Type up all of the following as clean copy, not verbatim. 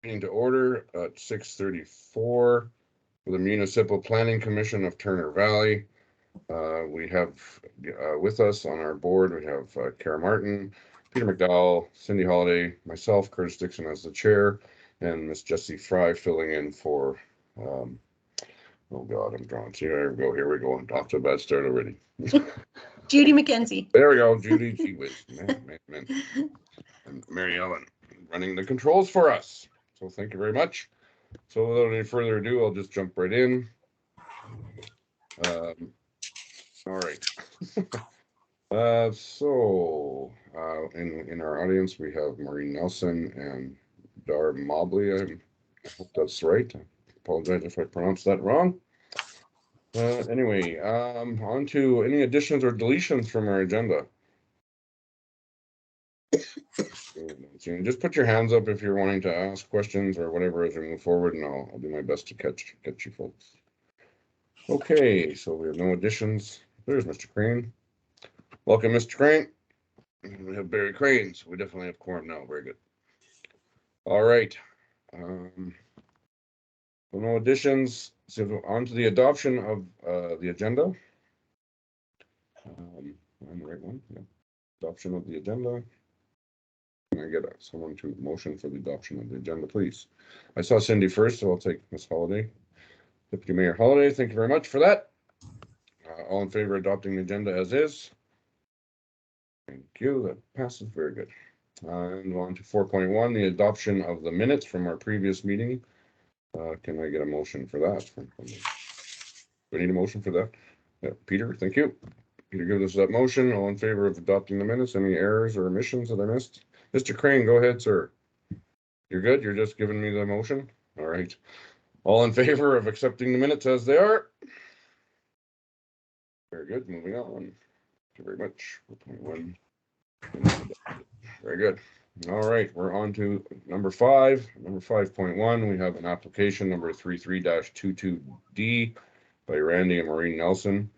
Meeting to order at 6:34 for the Municipal Planning Commission of Turner Valley. We have with us on our board, we have Kara Martin, Peter McDowell, Cindy Holiday, myself, Curtis Dixon as the chair, and Miss Jessie Fry filling in for, oh God, I'm drawing. See, here we go. I'm off to a bad start already. Judy McKenzie. There we go, Judy, gee whiz, man. And Mary Ellen running the controls for us. So thank you very much. So without any further ado, I'll just jump right in. All right. In our audience, we have Maureen Nelson and Dar Mobley. I hope that's right. I apologize if I pronounced that wrong. Anyway, on to any additions or deletions from our agenda. Just put your hands up if you're wanting to ask questions or whatever as we move forward, and I'll do my best to catch you folks. Okay, so we have no additions. There's Mr. Crane. Welcome, Mr. Crane. We have Barry Crane, so we definitely have quorum now. Very good. All right. No additions. So on to the adoption of the agenda. I'm the right one. Yeah. Adoption of the agenda. Can I get someone to motion for the adoption of the agenda, please? I saw Cindy first, so I'll take Ms. Holiday. Deputy Mayor Holiday, thank you very much for that. All in favor of adopting the agenda as is? Thank you. That passes. Very good. And on to 4.1, the adoption of the minutes from our previous meeting. Can I get a motion for that? Do we need a motion for that? Yeah, Peter, thank you. Peter gives us that motion. All in favor of adopting the minutes? Any errors or omissions that I missed? Mr. Crane, go ahead, sir. You're good? You're just giving me the motion? All right. All in favor of accepting the minutes as they are? Very good. Moving on. Thank you very much. 4.1. Very good. All right. We're on to number 5. Number 5.1. We have an application number 33-22D by Randy and Maureen Nelson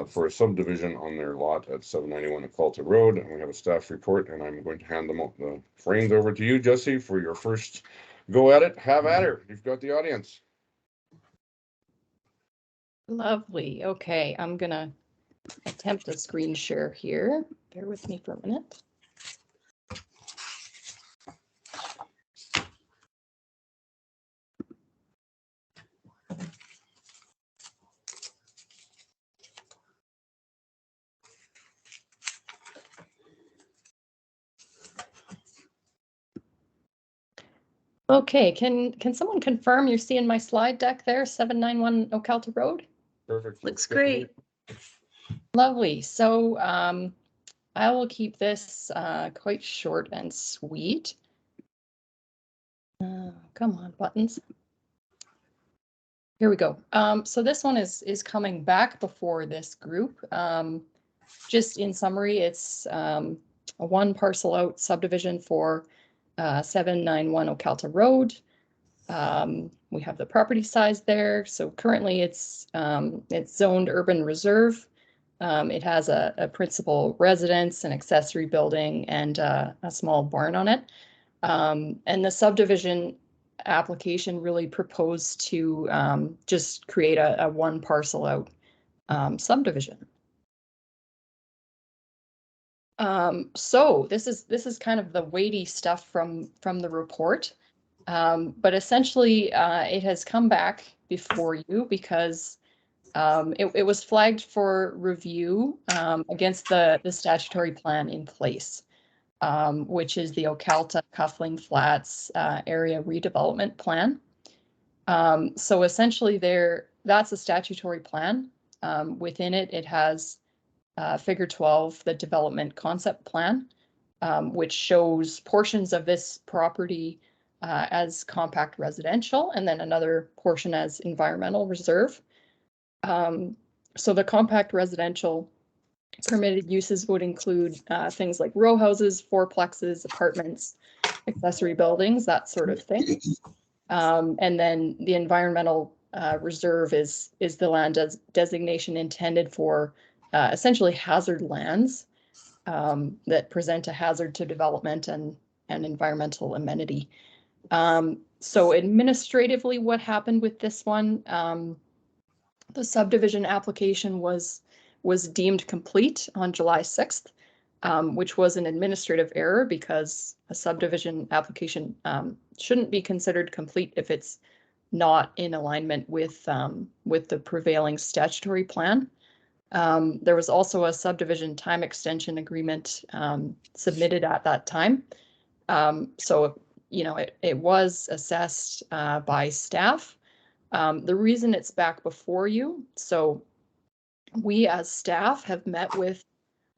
for a subdivision on their lot at 791 Oculta Road. And we have a staff report, and I'm going to hand the reins over to you, Jessie, for your first go at it. Have at her. You've got the audience. Lovely. Okay, I'm gonna attempt a screen share here. Bear with me for a minute. Okay, can someone confirm you're seeing my slide deck there, 791 Oculta Road? Perfect. Looks great. Lovely. So I will keep this quite short and sweet. Come on, buttons. Here we go. So this one is coming back before this group. Just in summary, it's a one parcel out subdivision for 791 Oculta Road. We have the property size there. So currently it's zoned urban reserve. It has a principal residence, an accessory building, and a small barn on it. And the subdivision application really proposed to just create a one parcel out subdivision. So this is kind of the weighty stuff from the report, but essentially it has come back before you because it was flagged for review against the statutory plan in place, which is the Oculta Coupling Flats area redevelopment plan. So essentially that's a statutory plan. Within it has Figure 12, the development concept plan, which shows portions of this property as compact residential and then another portion as environmental reserve. So the compact residential permitted uses would include things like row houses, fourplexes, apartments, accessory buildings, that sort of thing. And then the environmental reserve is the land designation intended for essentially hazard lands that present a hazard to development and environmental amenity. So administratively, what happened with this one, the subdivision application was deemed complete on July 6th, which was an administrative error because a subdivision application shouldn't be considered complete if it's not in alignment with the prevailing statutory plan. There was also a subdivision time extension agreement submitted at that time. So, you know, it was assessed by staff. The reason it's back before you, so we as staff have met with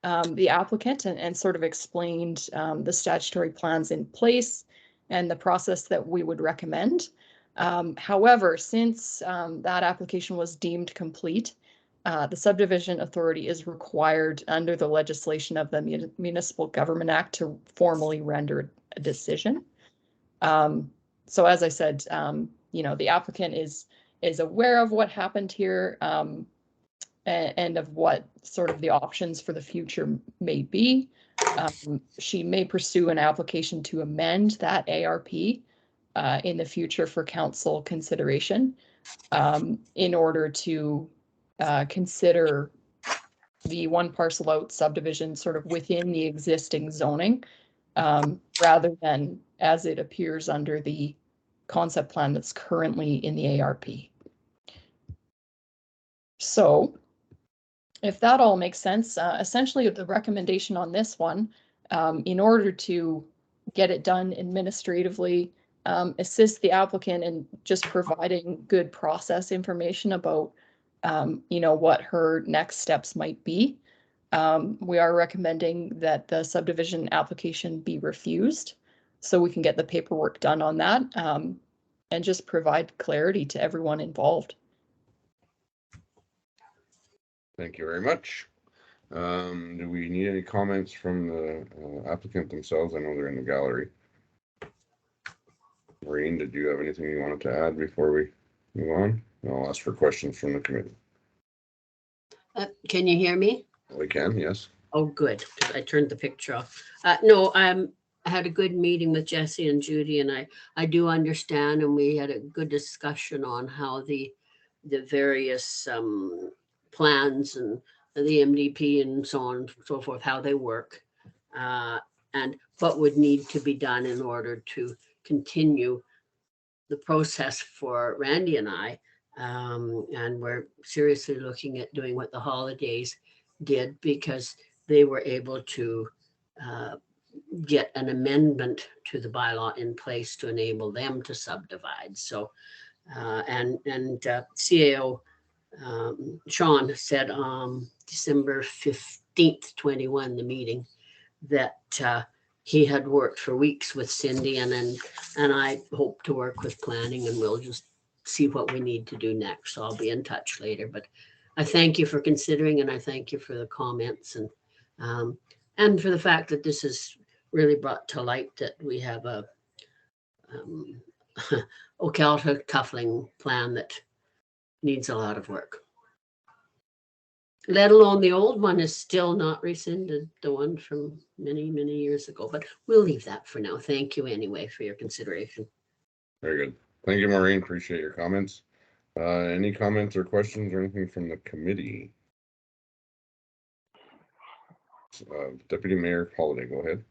the applicant and sort of explained the statutory plans in place and the process that we would recommend. However, since that application was deemed complete, the Subdivision Authority is required under the legislation of the Municipal Government Act to formally render a decision. So as I said, you know, the applicant is aware of what happened here and of what sort of the options for the future may be. She may pursue an application to amend that ARP in the future for council consideration in order to consider the one parcel out subdivision sort of within the existing zoning rather than as it appears under the concept plan that's currently in the ARP. So if that all makes sense, essentially the recommendation on this one, in order to get it done administratively, assist the applicant in just providing good process information about, you know, what her next steps might be. We are recommending that the subdivision application be refused so we can get the paperwork done on that and just provide clarity to everyone involved. Thank you very much. Do we need any comments from the applicant themselves? I know they're in the gallery. Maureen, did you have anything you wanted to add before we move on? I'll ask for questions from the committee. Can you hear me? We can, yes. Oh, good. I turned the picture off. No, I had a good meeting with Jesse and Judy, and I do understand, and we had a good discussion on how the various plans and the MDP and so on and so forth, how they work, and what would need to be done in order to continue the process for Randy and I. And we're seriously looking at doing what the Holidays did, because they were able to get an amendment to the bylaw in place to enable them to subdivide. So, and CAO Sean said December 15th, 21, the meeting, that he had worked for weeks with Cindy, and I hope to work with planning, and we'll just see what we need to do next. So I'll be in touch later, but I thank you for considering, and I thank you for the comments, and for the fact that this has really brought to light that we have a Ocalta coupling plan that needs a lot of work. Let alone the old one is still not rescinded, the one from many, many years ago, but we'll leave that for now. Thank you anyway for your consideration. Very good. Thank you, Maureen. Appreciate your comments. Any comments or questions or anything from the committee? Deputy Mayor Holiday, go ahead.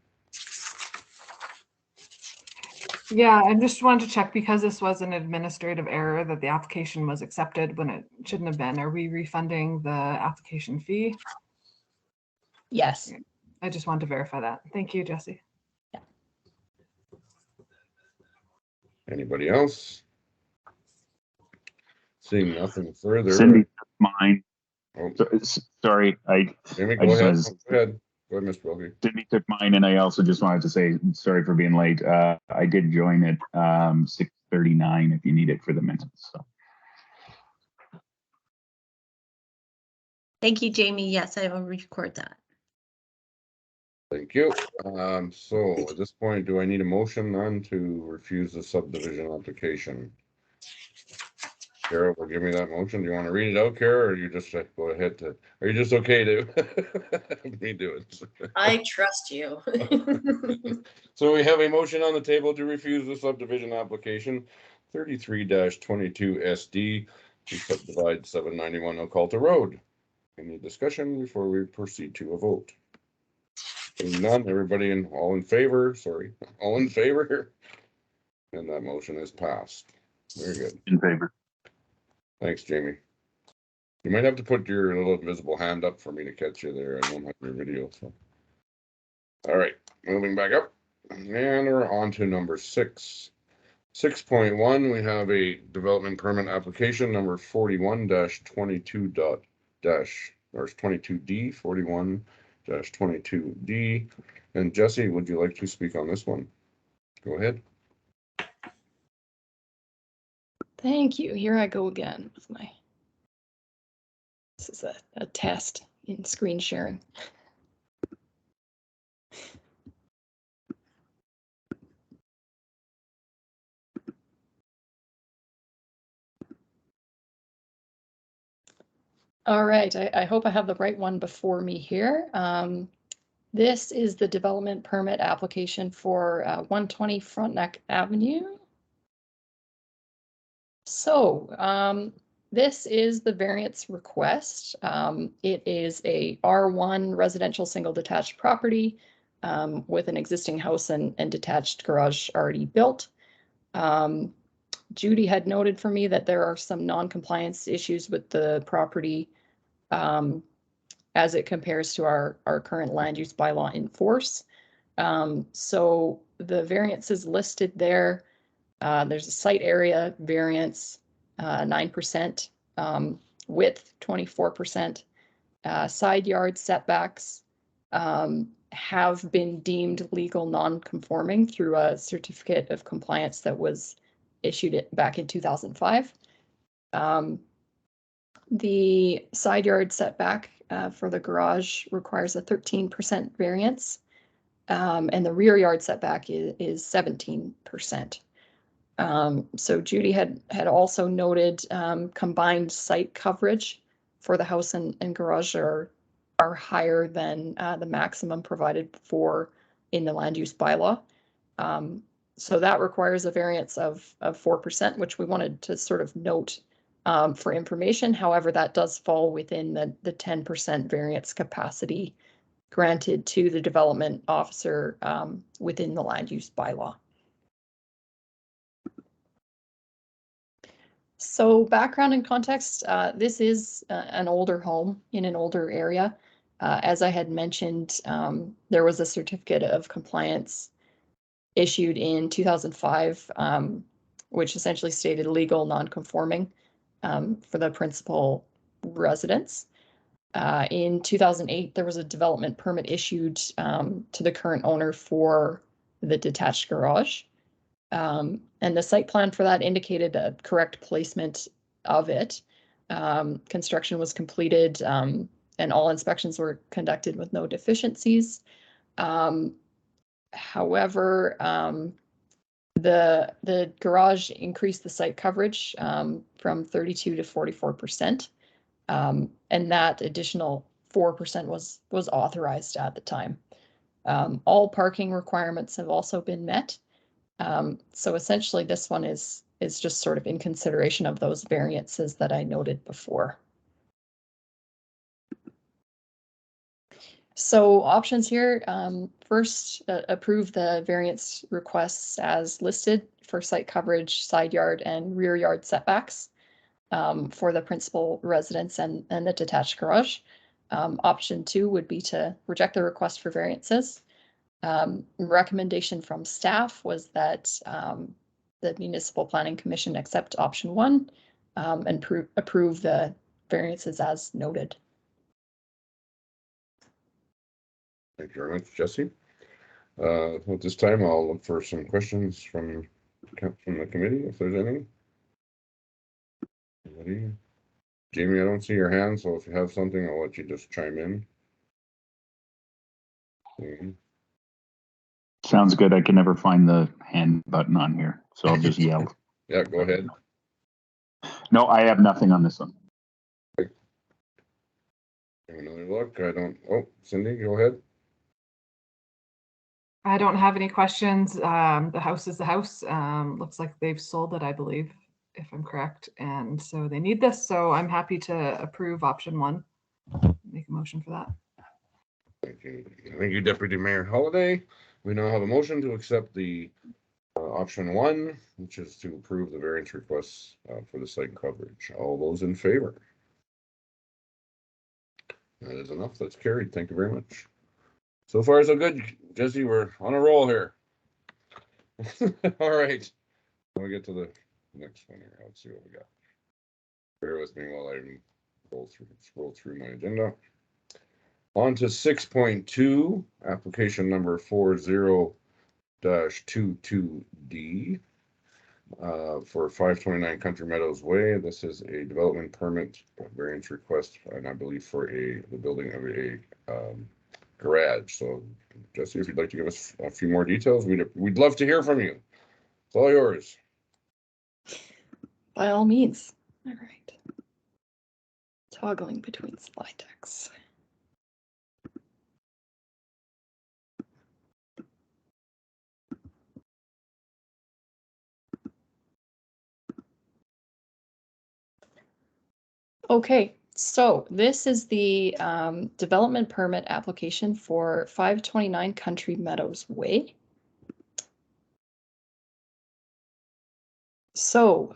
Yeah, I just wanted to check, because this was an administrative error that the application was accepted when it shouldn't have been. Are we refunding the application fee? Yes. I just wanted to verify that. Thank you, Jesse. Anybody else? Seeing nothing further. Cindy took mine. Oh, Sorry, Jamie, I go just ahead. wanted to- Go ahead. Go ahead, Mr. Wilkie. Cindy took mine, and I also just wanted to say sorry for being late. I did join at 6:39 if you need it for the minutes. So. Thank you, Jamie. Yes, I will record that. Thank you. So at this point, do I need a motion then to refuse the subdivision application? Kara will give me that motion. Do you want to read it out, Kara, or you just go ahead to, are you just okay to me do it? I trust you. So we have a motion on the table to refuse the subdivision application 33-22 SD to subdivide 791 Oculta Road. Any discussion before we proceed to a vote? Seeing none, everybody all in favor, all in favor? And that motion is passed. Very good. In favor. Thanks, Jamie. You might have to put your little invisible hand up for me to catch you there. I don't have your video, so. All right, moving back up. And we're on to number 6. 6.1, we have a development permit application number 41-22 or 22D, 41-22D. And Jesse, would you like to speak on this one? Go ahead. Thank you. Here I go again with my, this is a test in screen sharing. All right, I hope I have the right one before me here. This is the development permit application for 120 Frontenac Avenue. So this is the variance request. It is a R1 residential single detached property with an existing house and detached garage already built. Judy had noted for me that there are some non-compliance issues with the property as it compares to our current land use bylaw in force. So the variance is listed there. There's a site area variance, 9%, width 24%, side yard setbacks have been deemed legal non-conforming through a certificate of compliance that was issued back in 2005. The side yard setback for the garage requires a 13% variance, and the rear yard setback is 17%. So Judy had also noted combined site coverage for the house and garage are higher than the maximum provided for in the land use bylaw. So that requires a variance of 4%, which we wanted to sort of note for information. However, that does fall within the 10% variance capacity granted to the development officer within the land use bylaw. So background and context, this is an older home in an older area. As I had mentioned, there was a certificate of compliance issued in 2005, which essentially stated legal non-conforming for the principal residence. In 2008, there was a development permit issued to the current owner for the detached garage. And the site plan for that indicated a correct placement of it. Construction was completed and all inspections were conducted with no deficiencies. However, the garage increased the site coverage from 32 to 44%. And that additional 4% was authorized at the time. All parking requirements have also been met. So essentially this one is just sort of in consideration of those variances that I noted before. So options here, first approve the variance requests as listed for site coverage, side yard and rear yard setbacks for the principal residence and the detached garage. Option 2 would be to reject the request for variances. Recommendation from staff was that the Municipal Planning Commission accept option 1 and approve the variances as noted. Thank you very much, Jesse. At this time, I'll look for some questions from the committee, if there's any. Anybody? Jamie, I don't see your hand, so if you have something, I'll let you just chime in. Sounds good. I can never find the hand button on here, so I'll just yell. Yeah, go ahead. No, I have nothing on this one. Another look, I don't, oh, Cindy, go ahead. I don't have any questions. The house is the house. Looks like they've sold it, I believe, if I'm correct. And so they need this, so I'm happy to approve option 1. Make a motion for that. Thank you, Deputy Mayor Holliday. We now have a motion to accept the option 1, which is to approve the variance requests for the site coverage. All those in favor? That is enough. That's carried. Thank you very much. So far, so good, Jesse. We're on a roll here. All right. When we get to the next one here, let's see what we got. Bear with me while I scroll through my agenda. On to 6.2, application number 40-22D for 529 Country Meadows Way. This is a development permit variance request, and I believe for the building of a garage. So, Jesse, if you'd like to give us a few more details, we'd love to hear from you. It's all yours. By all means. All right. Toggling between slide decks. Okay, so this is the development permit application for 529 Country Meadows Way. So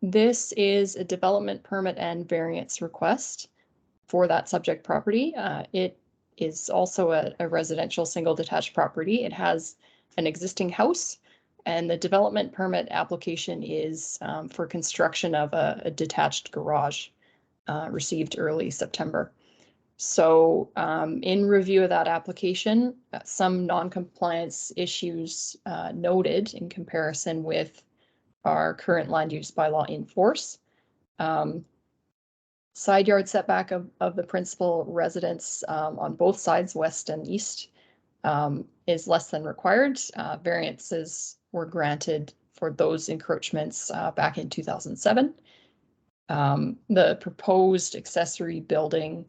this is a development permit and variance request for that subject property. It is also a residential single detached property. It has an existing house, and the development permit application is for construction of a detached garage received early September. So in review of that application, some non-compliance issues noted in comparison with our current land use bylaw in force. Side yard setback of the principal residence on both sides, west and east, is less than required. Variances were granted for those encroachments back in 2007. The proposed accessory building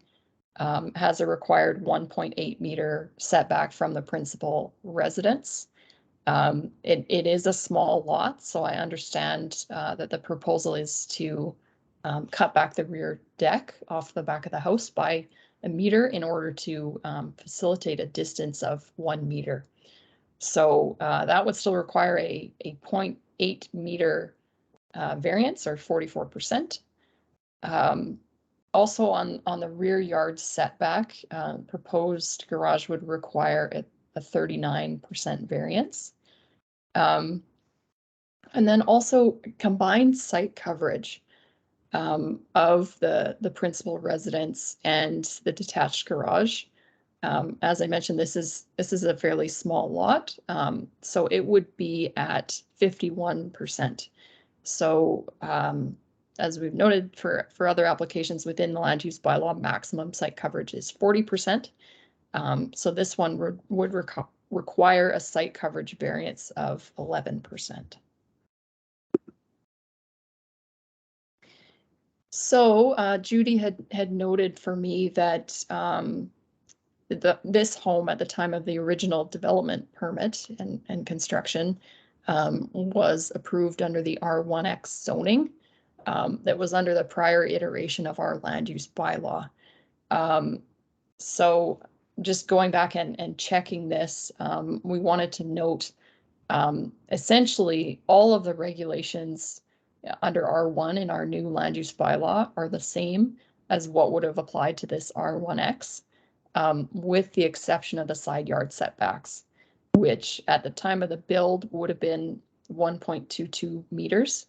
has a required 1.8 meter setback from the principal residence. It is a small lot, so I understand that the proposal is to cut back the rear deck off the back of the house by a meter in order to facilitate a distance of 1 meter. So that would still require a 0.8 meter variance, or 44%. Also on the rear yard setback, proposed garage would require a 39% variance. And then also combined site coverage of the principal residence and the detached garage. As I mentioned, this is a fairly small lot, so it would be at 51%. So as we've noted for other applications within the land use bylaw, maximum site coverage is 40%. So this one would require a site coverage variance of 11%. So Judy had noted for me that this home at the time of the original development permit and construction was approved under the R1X zoning that was under the prior iteration of our land use bylaw. So just going back and checking this, we wanted to note essentially all of the regulations under R1 in our new land use bylaw are the same as what would have applied to this R1X, with the exception of the side yard setbacks, which at the time of the build would have been 1.22 meters,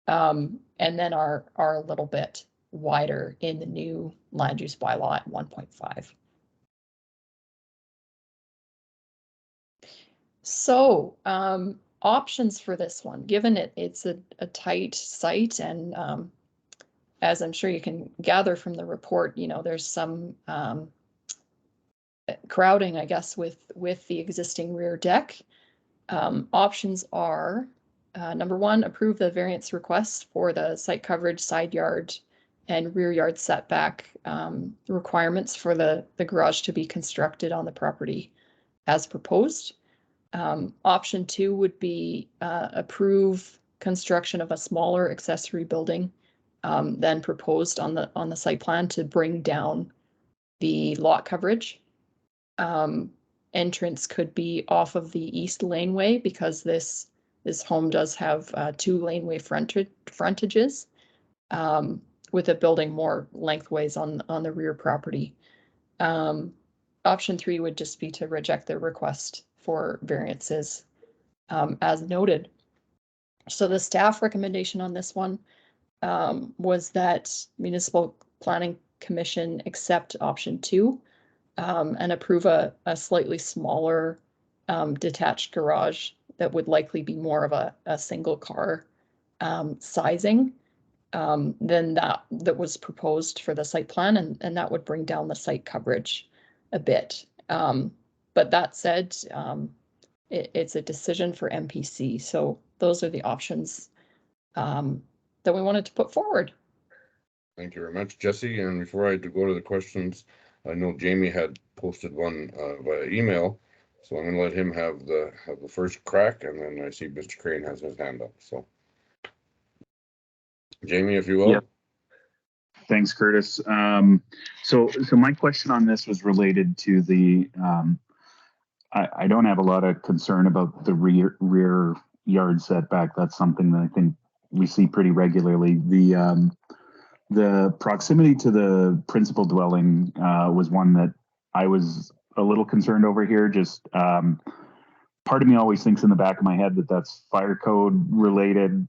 and then are a little bit wider in the new land use bylaw at 1.5. So options for this one, given it's a tight site, and as I'm sure you can gather from the report, there's some crowding, I guess, with the existing rear deck. Options are Number one, approve the variance request for the site coverage, side yard, and rear yard setback requirements for the garage to be constructed on the property as proposed. Option two would be approve construction of a smaller accessory building than proposed on the site plan to bring down the lot coverage. Entrance could be off of the east laneway because this home does have 2 laneway frontages, with a building more lengthways on the rear property. Option 3 would just be to reject the request for variances, as noted. So the staff recommendation on this one was that Municipal Planning Commission accept option 2 and approve a slightly smaller detached garage that would likely be more of a single car sizing than that was proposed for the site plan, and that would bring down the site coverage a bit. But that said, it's a decision for MPC. So those are the options that we wanted to put forward. Thank you very much, Jesse. And before I go to the questions, I know Jamie had posted one via email, so I'm gonna let him have the first crack, and then I see Mr. Crane has his hand up. So, Jamie, if you will. Yep. Thanks, Curtis. So my question on this was related to the. I don't have a lot of concern about the rear yard setback. That's something that I think we see pretty regularly. The proximity to the principal dwelling was one that I was a little concerned over here. Just part of me always thinks in the back of my head that that's fire code related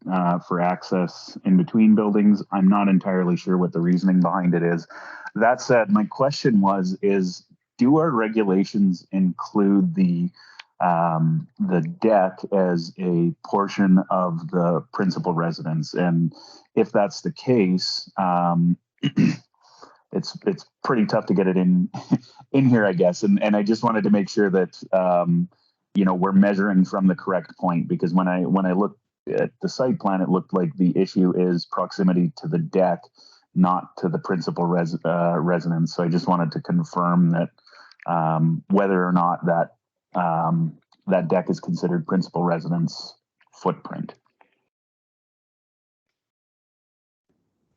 for access in between buildings. I'm not entirely sure what the reasoning behind it is. That said, my question is do our regulations include the deck as a portion of the principal residence? And if that's the case, it's pretty tough to get it in here, I guess. And I just wanted to make sure that we're measuring from the correct point, because when I looked at the site plan, it looked like the issue is proximity to the deck, not to the principal residence. So I just wanted to confirm that whether or not that deck is considered principal residence footprint.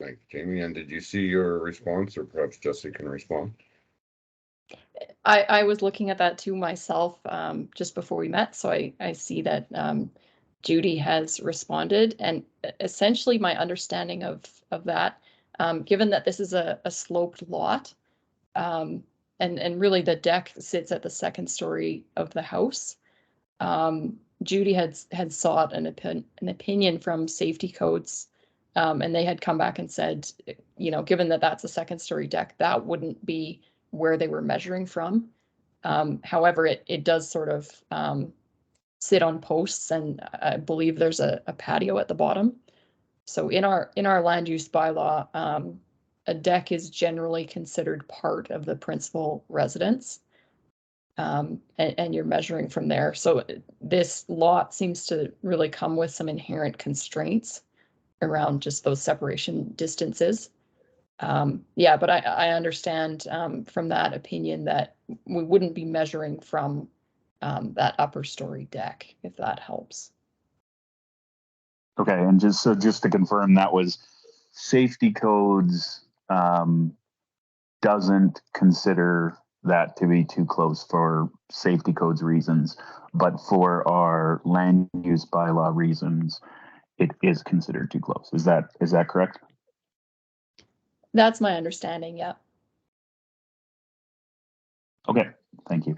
Thank you, Jamie. And did you see your response, or perhaps Jesse can respond? I was looking at that too myself just before we met, so I see that Judy has responded, and essentially my understanding of that, given that this is a sloped lot, and really the deck sits at the second story of the house, Judy had sought an opinion from safety codes, and they had come back and said, given that that's a second story deck, that wouldn't be where they were measuring from. However, it does sort of sit on posts, and I believe there's a patio at the bottom. So in our land use bylaw, a deck is generally considered part of the principal residence, and you're measuring from there. So this lot seems to really come with some inherent constraints around just those separation distances. But I understand from that opinion that we wouldn't be measuring from that upper story deck, if that helps. Okay, and just to confirm, that was safety codes doesn't consider that to be too close for safety codes reasons, but for our land use bylaw reasons, it is considered too close. Is that correct? That's my understanding, yeah. Okay, thank you.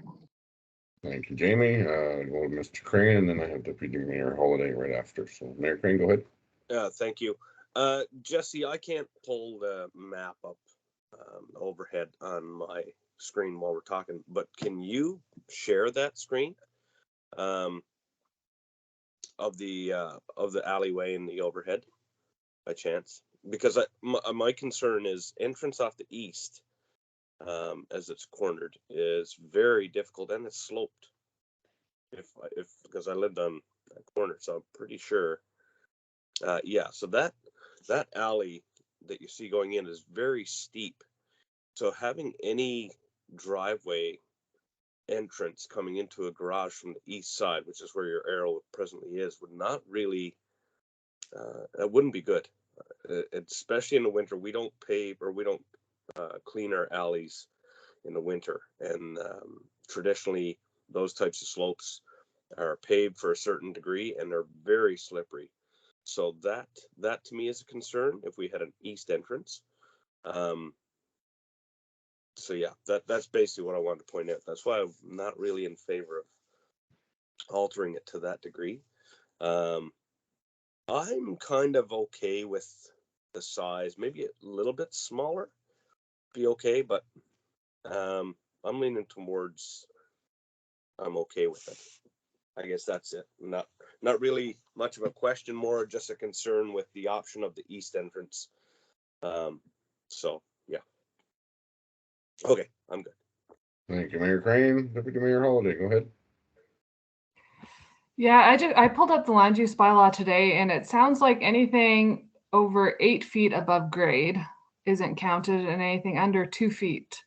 Thank you, Jamie. Go to Mr. Crane, and then I have Deputy Mayor Holiday right after. So, Mayor Crane, go ahead. Thank you. Jesse, I can't pull the map up overhead on my screen while we're talking, but can you share that screen of the alleyway and the overhead by chance? Because my concern is entrance off the east, as it's cornered, is very difficult, and it's sloped. Because I lived on corner, so I'm pretty sure. Yeah, so that alley that you see going in is very steep. So having any driveway entrance coming into a garage from the east side, which is where your arrow presently is, would not really, that wouldn't be good. Especially in the winter, we don't pave or we don't clean our alleys in the winter. And traditionally, those types of slopes are paved for a certain degree and they're very slippery. So that to me is a concern if we had an east entrance. So yeah, that's basically what I wanted to point out. That's why I'm not really in favor of altering it to that degree. I'm kind of okay with the size, maybe a little bit smaller, be okay, but I'm leaning towards I'm okay with it. I guess that's it. Not really much of a question, more just a concern with the option of the east entrance. So yeah. Okay, I'm good. Thank you, Mayor Crane. Deputy Mayor Holiday, go ahead. Yeah, I pulled up the land use bylaw today, and it sounds like anything over 8 feet above grade isn't counted, and anything under 2 feet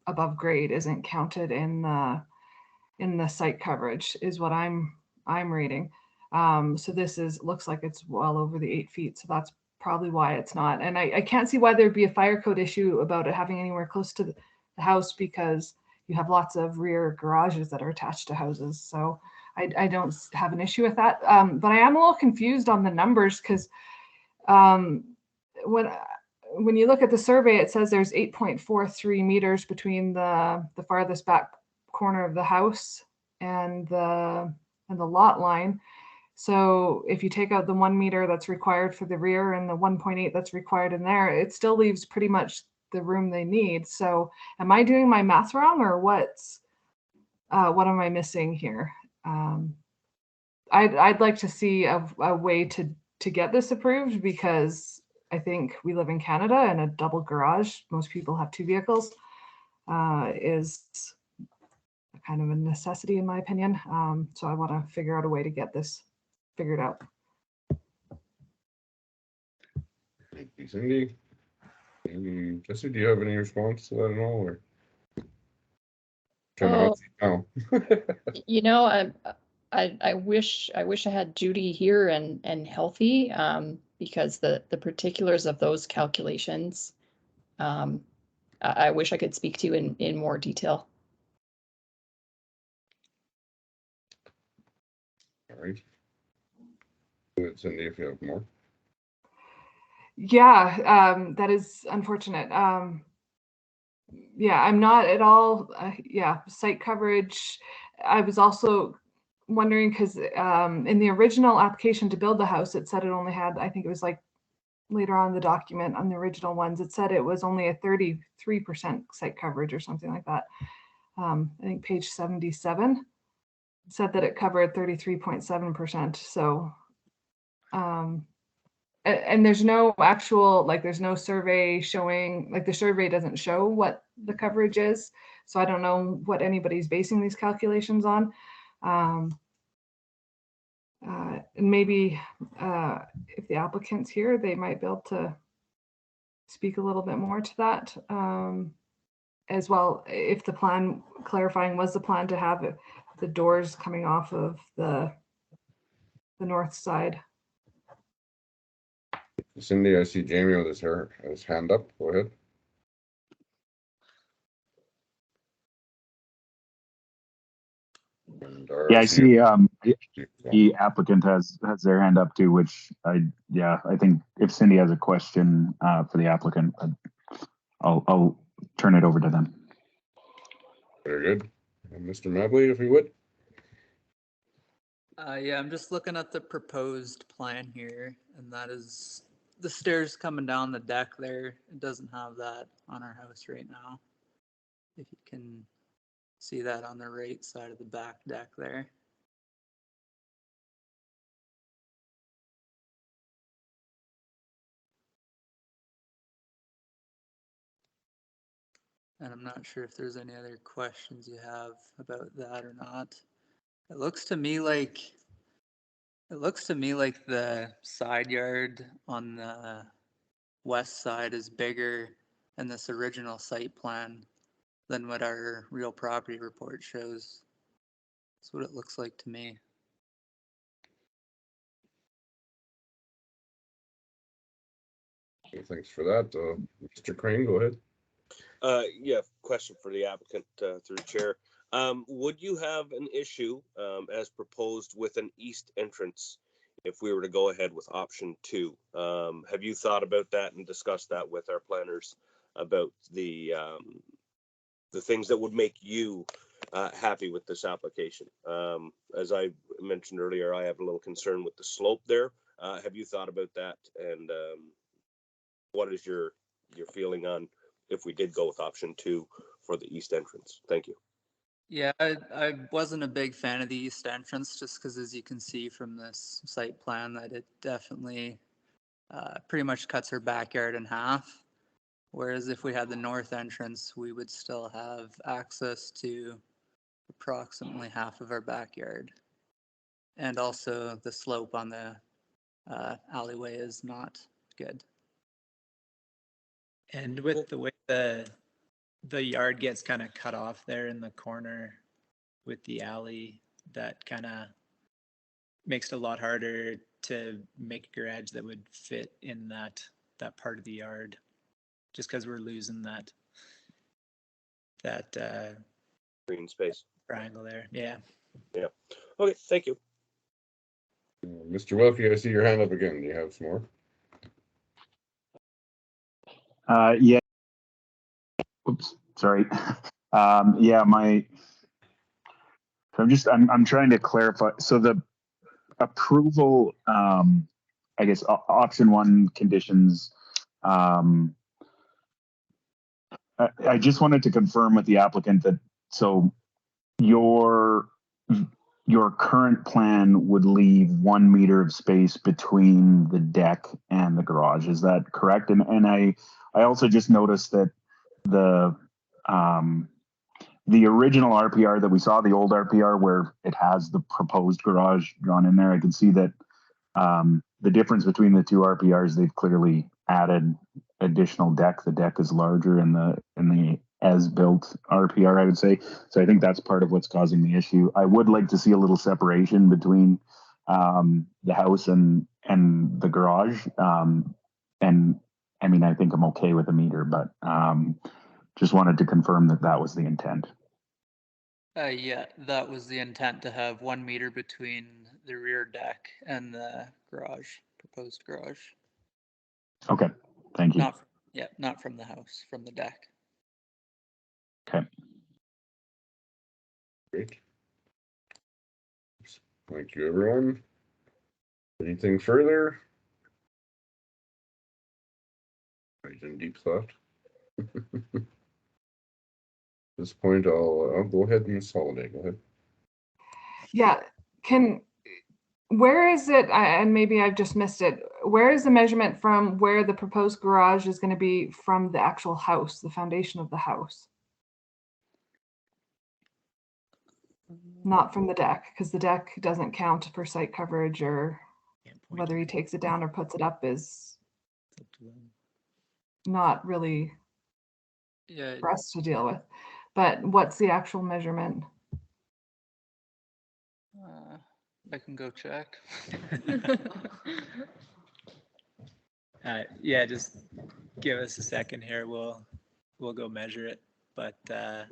above grade isn't counted in the site coverage, is what I'm reading. So this looks like it's well over the 8 feet, so that's probably why it's not. And I can't see why there'd be a fire code issue about it having anywhere close to the house, because you have lots of rear garages that are attached to houses. So I don't have an issue with that. But I am a little confused on the numbers, because when you look at the survey, it says there's 8.43 meters between the farthest back corner of the house and the lot line. So if you take out the 1 meter that's required for the rear and the 1.8 that's required in there, it still leaves pretty much the room they need. So am I doing my math wrong, or what am I missing here? I'd like to see a way to get this approved, because I think we live in Canada, and a double garage, most people have 2 vehicles, is kind of a necessity in my opinion. So I want to figure out a way to get this figured out. Thank you, Cindy. Maybe, Jesse, do you have any response to that at all? Or You know, I wish I had Judy here and healthy, because the particulars of those calculations, I wish I could speak to in more detail. All right. Cindy, if you have more. Yeah, that is unfortunate. Yeah, I'm not at all. Yeah, site coverage. I was also wondering, because in the original application to build the house, it said it only had, I think it was like later on the document on the original ones, it said it was only a 33% site coverage or something like that. I think page 77 said that it covered 33.7%. So, and there's no actual, like, there's no survey showing, like, the survey doesn't show what the coverage is. So I don't know what anybody's basing these calculations on. And maybe if the applicant's here, they might be able to speak a little bit more to that as well. If the plan, clarifying, was the plan to have the doors coming off of the north side? Cindy, I see Jamie with his hand up. Go ahead. Yeah, I see the applicant has their hand up too, which I think if Cindy has a question for the applicant, I'll turn it over to them. Very good. And Mr. Medley, if you would. Yeah, I'm just looking at the proposed plan here, and that is the stairs coming down the deck there. It doesn't have that on our house right now. If you can see that on the right side of the back deck there. And I'm not sure if there's any other questions you have about that or not. It looks to me like the side yard on the west side is bigger in this original site plan than what our real property report shows. That's what it looks like to me. Okay, thanks for that. Mr. Crane, go ahead. Yeah, question for the applicant through the chair. Would you have an issue as proposed with an east entrance if we were to go ahead with option 2? Have you thought about that and discussed that with our planners about the things that would make you happy with this application? As I mentioned earlier, I have a little concern with the slope there. Have you thought about that? And what is your feeling on if we did go with option 2 for the east entrance? Thank you. Yeah, I wasn't a big fan of the east entrance just because, as you can see from this site plan, that it definitely pretty much cuts our backyard in half. Whereas if we had the north entrance, we would still have access to approximately half of our backyard. And also the slope on the alleyway is not good. And with the way the yard gets kind of cut off there in the corner with the alley, that kind of makes it a lot harder to make a garage that would fit in that part of the yard, just because we're losing that Green space. triangle there. Yeah. Yeah. Okay, thank you. Mr. Wilkie, I see your hand up again. Do you have some more? Yeah. Oops, sorry. Yeah, I'm trying to clarify. So the approval, I guess option 1 conditions, I just wanted to confirm with the applicant that, so your current plan would leave 1 meter of space between the deck and the garage. Is that correct? And I also just noticed that the original RPR that we saw, the old RPR where it has the proposed garage drawn in there, I can see that the difference between the 2 RPRs, they've clearly added additional deck. The deck is larger in the as-built RPR, I would say. So I think that's part of what's causing the issue. I would like to see a little separation between the house and the garage. And I mean, I think I'm okay with a meter, but just wanted to confirm that was the intent. Yeah, that was the intent, to have 1 meter between the rear deck and the garage, proposed garage. Okay, thank you. Not from the house, from the deck. Okay. Great. Thank you, everyone. Anything further? Right in deep thought. At this point, I'll go ahead and consolidate. Go ahead. Yeah, where is it, and maybe I've just missed it, where is the measurement from where the proposed garage is going to be from the actual house, the foundation of the house? Not from the deck, because the deck doesn't count for site coverage, or whether he takes it down or puts it up is not really for us to deal with. But what's the actual measurement? I can go check. Yeah, just give us a second here. We'll go measure it. But yeah.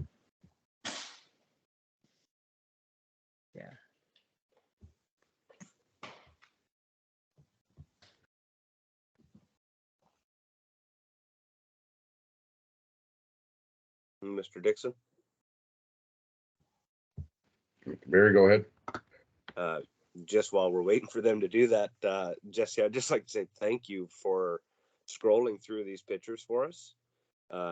Mr. Dixon? Barry, go ahead. Just while we're waiting for them to do that, Jesse, I'd just like to say thank you for scrolling through these pictures for us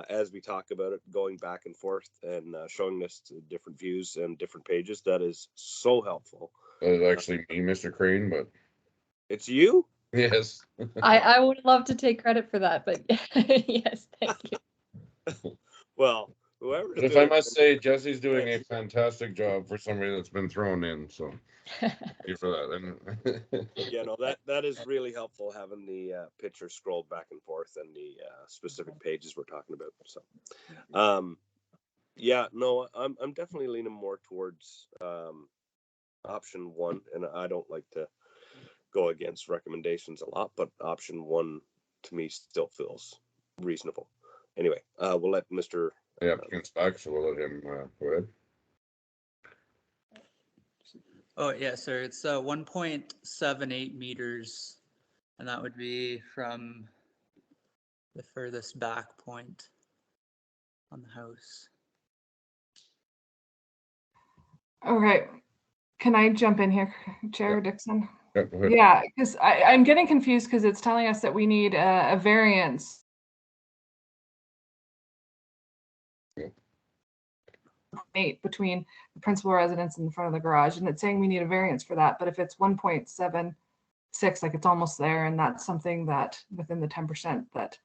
as we talk about it, going back and forth and showing us different views and different pages. That is so helpful. That is actually me, Mr. Crane, but it's you? Yes. I would love to take credit for that, but yes, thank you. Well, Whoever's But if doing I it, must say, Jesse's doing a Thanks. fantastic job for somebody that's been thrown in, so thank you for that. And yeah, no, that is really helpful having the picture scrolled back and forth and the specific pages we're talking about. So, yeah, no, I'm definitely leaning more towards option one, and I don't like to go against recommendations a lot, but option one to me still feels reasonable. Anyway, we'll let Mr. the applicant's back, so we'll let him go ahead. Oh, yeah, sir. It's 1.78 meters, and that would be from the furthest back point on the house. Okay, can I jump in here, Chair Dixon? Yeah, go ahead. Yeah, because I'm getting confused because it's telling us that we need a variance. Yeah. 8 between the principal residence and the front of the garage, and it's saying we need a variance for that. But if it's 1.76, like it's almost there, and that's something that within the 10% that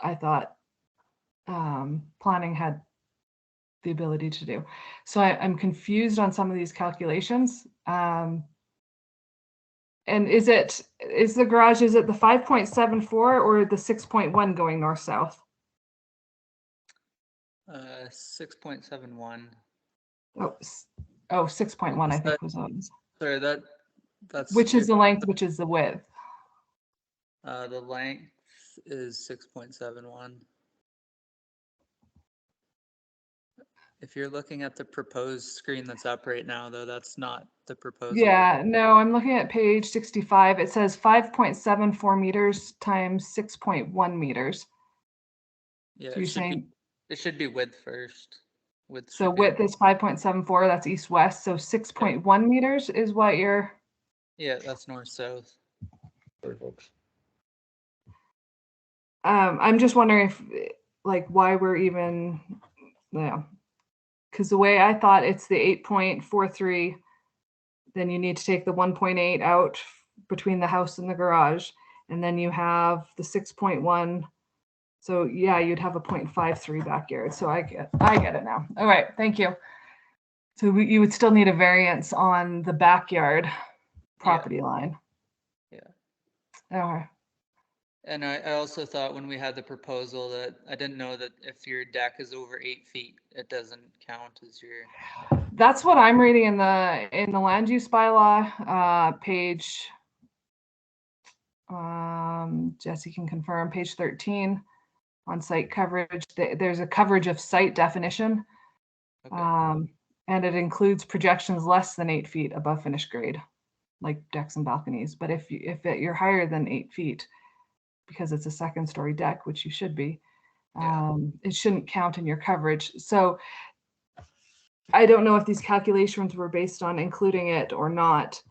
I thought planning had the ability to do. So I'm confused on some of these calculations. And is the garage, is it the 5.74 or the 6.1 going north-south? 6.71. Oh, 6.1, I think was what it was. Sorry, that's Which is the length, which is the width. the length is 6.71. If you're looking at the proposed screen that's up right now, though, that's not the proposal. Yeah, no, I'm looking at page 65. It says 5.74 meters times 6.1 meters. Yeah, So you're saying it should be width first. so width is 5.74, that's east-west. So 6.1 meters is what you're. Yeah, that's north-south. Sorry, folks. I'm just wondering if, like, why we're even, yeah. Because the way I thought it's the 8.43, then you need to take the 1.8 out between the house and the garage, and then you have the 6.1. So yeah, you'd have a 0.53 backyard. So I get it now. All right, thank you. So you would still need a variance on the backyard property line. Yeah. All right. And I also thought when we had the proposal that I didn't know that if your deck is over 8 feet, it doesn't count as your. That's what I'm reading in the land use bylaw page. Jesse can confirm page 13 on site coverage. There's a coverage of site definition, Okay. and it includes projections less than 8 feet above finished grade, like decks and balconies. But if you're higher than 8 feet, because it's a second story deck, which you should be, it shouldn't count in your coverage. So I don't know if these calculations were based on including it or not.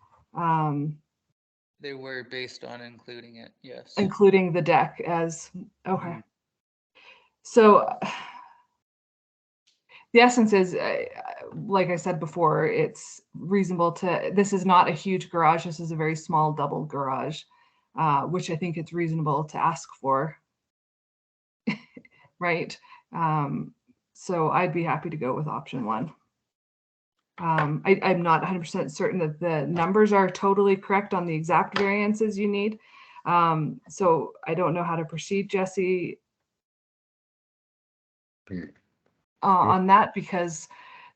They were based on including it, yes. Including the deck as, okay. So the essence is, like I said before, it's reasonable to, this is not a huge garage. This is a very small double garage, which I think it's reasonable to ask for, right? So I'd be happy to go with option one. I'm not 100% certain that the numbers are totally correct on the exact variances you need. So I don't know how to proceed, Jesse, on that, because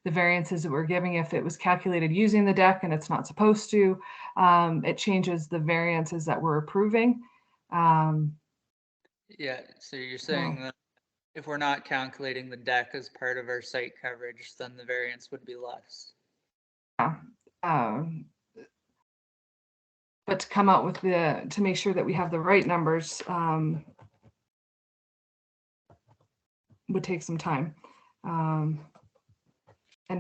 the variances that we're giving, if it was calculated using the deck and it's not supposed to, it changes the variances that we're approving. Yeah, so you're saying that if we're not calculating the deck as part of our site coverage, then the variance would be less. But to come out with to make sure that we have the right numbers would take some time. And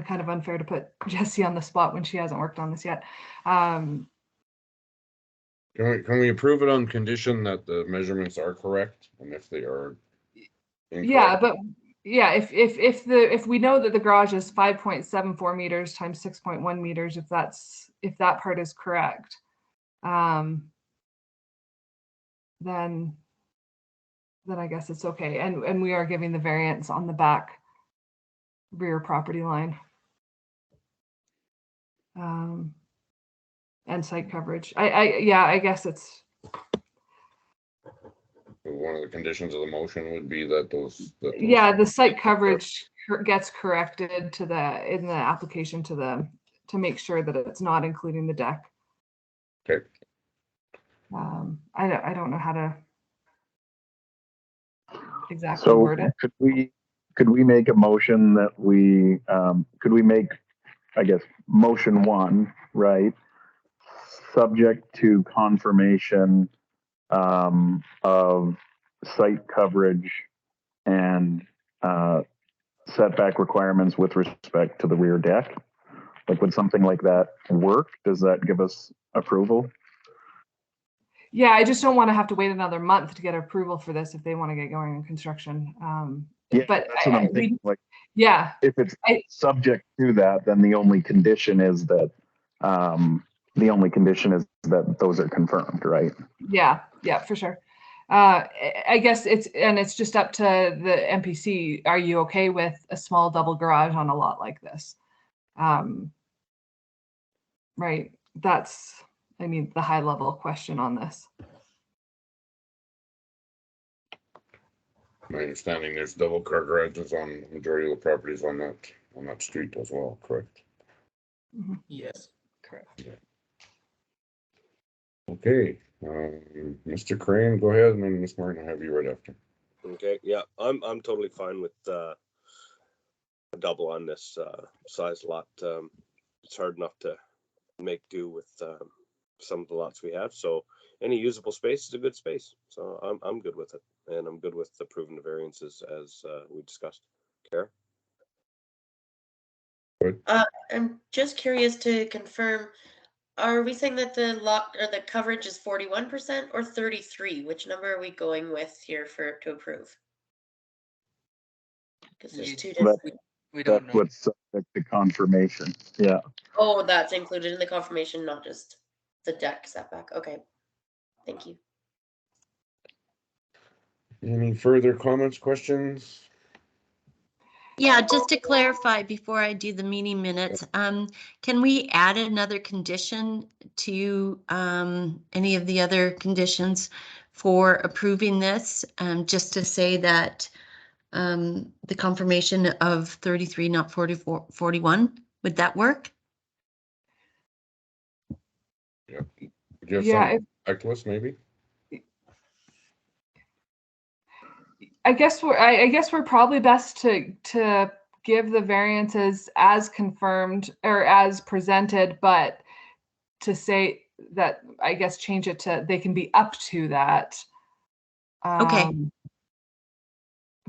kind of unfair to put Jessie on the spot when she hasn't worked on this yet. Can we approve it on condition that the measurements are correct, and if they are incorrect? Yeah, but yeah, if we know that the garage is 5.74 meters times 6.1 meters, if that part is correct, then then I guess it's okay. And we are giving the variance on the back rear property line. And site coverage. Yeah, I guess it's, One of the conditions of the motion would be that those. yeah, the site coverage gets corrected to in the application to make sure that it's not including the deck. Okay. I don't know how to exactly word it. Could we make a motion that could we make, I guess, motion one, right? Subject to confirmation of site coverage and setback requirements with respect to the rear deck? Like, would something like that work? Does that give us approval? Yeah, I just don't want to have to wait another month to get approval for this if they want to get going in construction. Yeah, but that's what I'm thinking. Like, yeah, if it's subject to that, then the only condition is that those are confirmed, right? Yeah, for sure. I guess it's just up to the MPC. Are you okay with a small double garage on a lot like this? Right. That's, I mean, the high level question on this. My understanding there's double car garages on majority of the properties on that street as well, correct? Mm-hmm. Yes, correct. Yeah. Okay, Mr. Crane, go ahead, and then Ms. Martin, I'll have you right after. Okay, yeah, I'm totally fine with a double on this size lot. It's hard enough to make do with some of the lots we have. So any usable space is a good space. So I'm good with it, and I'm good with approving the variances as we discussed. Kara? Good. I'm just curious to confirm, are we saying that the lot or the coverage is 41% or 33? Which number are we going with here to approve? Because there's two different. We don't That's know. what's subject to confirmation. Yeah. Oh, that's included in the confirmation, not just the deck setback. Okay. Thank you. Any further comments, questions? Yeah, just to clarify before I do the meeting minutes, can we add another condition to any of the other conditions for approving this? Just to say that the confirmation of 33, not 44, 41, would that work? Yeah. Do you have Yeah, some checklist maybe? I guess we're probably best to give the variances as confirmed or as presented, but to say that, I guess, change it to they can be up to that. Okay.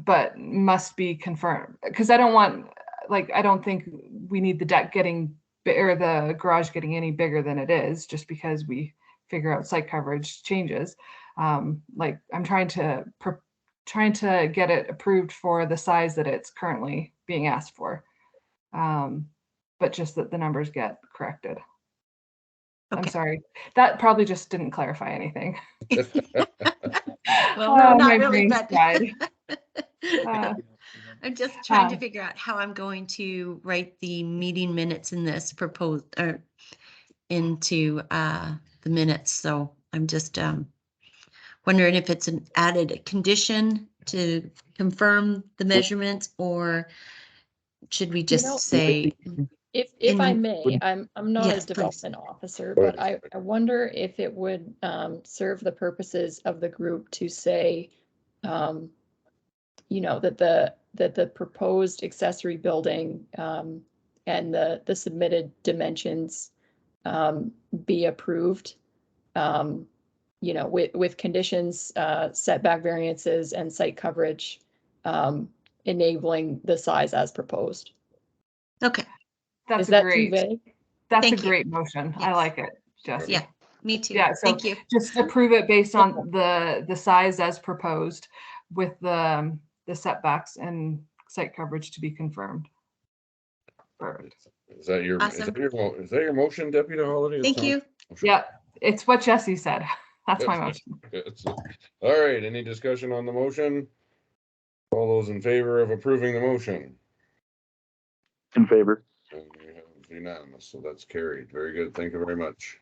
But must be confirmed, because I don't think we need the deck getting or the garage getting any bigger than it is just because we figure out site coverage changes. Like, I'm trying to get it approved for the size that it's currently being asked for, but just that the numbers get corrected. Okay. I'm sorry, that probably just didn't clarify anything. Well, no, not my really, brain's but fried. I'm just trying to figure out how I'm going to write the meeting minutes in this proposed or into the minutes. So I'm just wondering if it's an added condition to confirm the measurements, or should we just say? If I may, I'm not Yes, a please. development officer, Go but ahead. I wonder if it would serve the purposes of the group to say, that the proposed accessory building and the submitted dimensions be approved, with conditions, setback variances and site coverage, enabling the size as proposed. Okay. That's Is that great. too vague? That's Thank a you. great motion. I Yes. like it, Jesse. Yeah, me too. Yeah, so Thank you. just approve it based on the size as proposed with the setbacks and site coverage to be confirmed. Perfect. Is that your Awesome. is that your motion, Deputy Holiday? Thank you. Motion. Yeah, it's what Jesse said. That's my motion. All right, any discussion on the motion? All those in favor of approving the motion? In favor. And we have unanimous, so that's carried. Very good, thank you very much.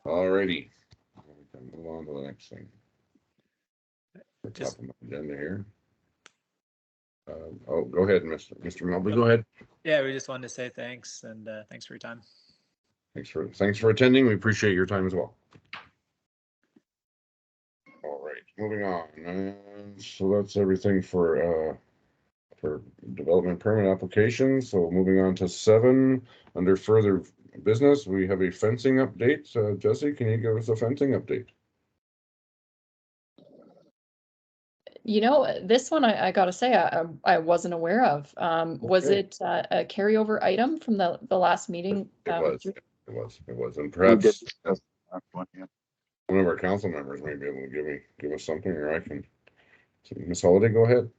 All righty. We can move on to the next thing. The top of my agenda here. Oh, go ahead, Mr. Melby, go ahead. Yeah, we just wanted to say thanks and thanks for your time. Thanks for attending. We appreciate your time as well. All right, moving on. So that's everything for development permit applications. So moving on to 7, under further business, we have a fencing update. Jesse, can you give us a fencing update? You know, this one I gotta say I wasn't aware of. Was Okay. it a carryover item from the last meeting? It was, and We perhaps did discuss that one, yeah. one of our council members may be able to give us something, or I can. Ms. Holiday, go ahead.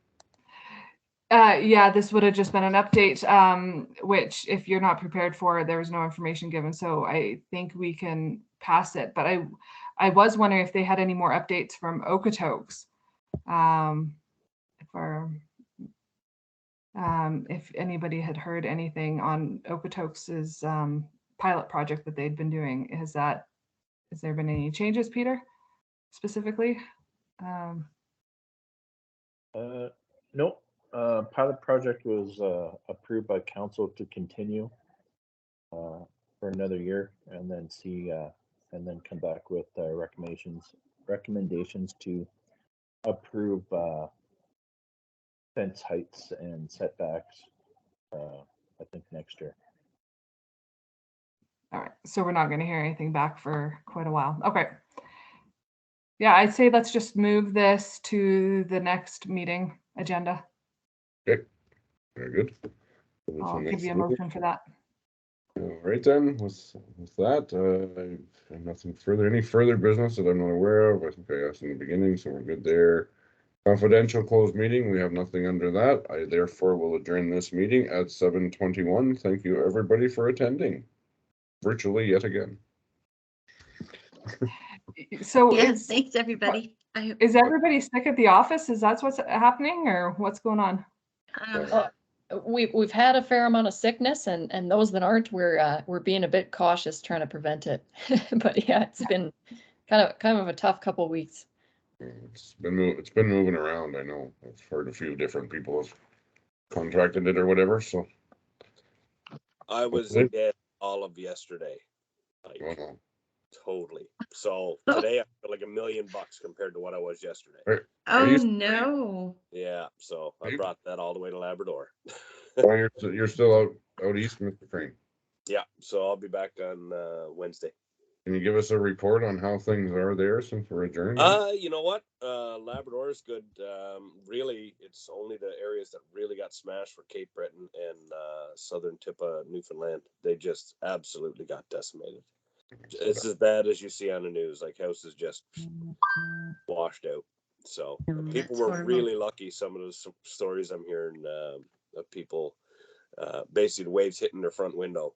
Yeah, this would have just been an update, which if you're not prepared for, there was no information given. So I think we can pass it. But I was wondering if they had any more updates from Okotoks. If anybody had heard anything on Okotoks' pilot project that they'd been doing. Has there been any changes, Peter, specifically? Nope. Pilot project was approved by council to continue for another year, and then and then come back with recommendations to approve fence heights and setbacks. I think next year. All right, so we're not going to hear anything back for quite a while. Okay. Yeah, I'd say let's just move this to the next meeting agenda. Okay, very good. I'll give you a motion for that. All right then, with that, I have nothing further, any further business that I'm not aware of. I think I asked in the beginning, so we're good there. Confidential closed meeting, we have nothing under that. I therefore will adjourn this meeting at 7:21. Thank you everybody for attending, virtually yet again. So Yes, thanks, everybody. is everybody sick at the office? Is that what's happening, or what's going on? We've had a fair amount of sickness, and those that aren't, we're being a bit cautious trying to prevent it. But yeah, it's been kind of a tough couple of weeks. It's been moving around. I know I've heard a few different people have contracted it or whatever. So I was dead all of yesterday. Like, oh, totally. So today I feel like $1 million compared to what I was yesterday. Oh no. Yeah, so I brought that all the way to Labrador. You're still out east, Mr. Crane. Yeah, so I'll be back on Wednesday. Can you give us a report on how things are there since we're adjourned? You know what? Labrador is good. Really, it's only the areas that really got smashed for Cape Breton and southern tip of Newfoundland. They just absolutely got decimated. It's as bad as you see on the news, like houses just washed out. So people were really lucky. Some of the stories I'm hearing of people, basically the waves hitting their front window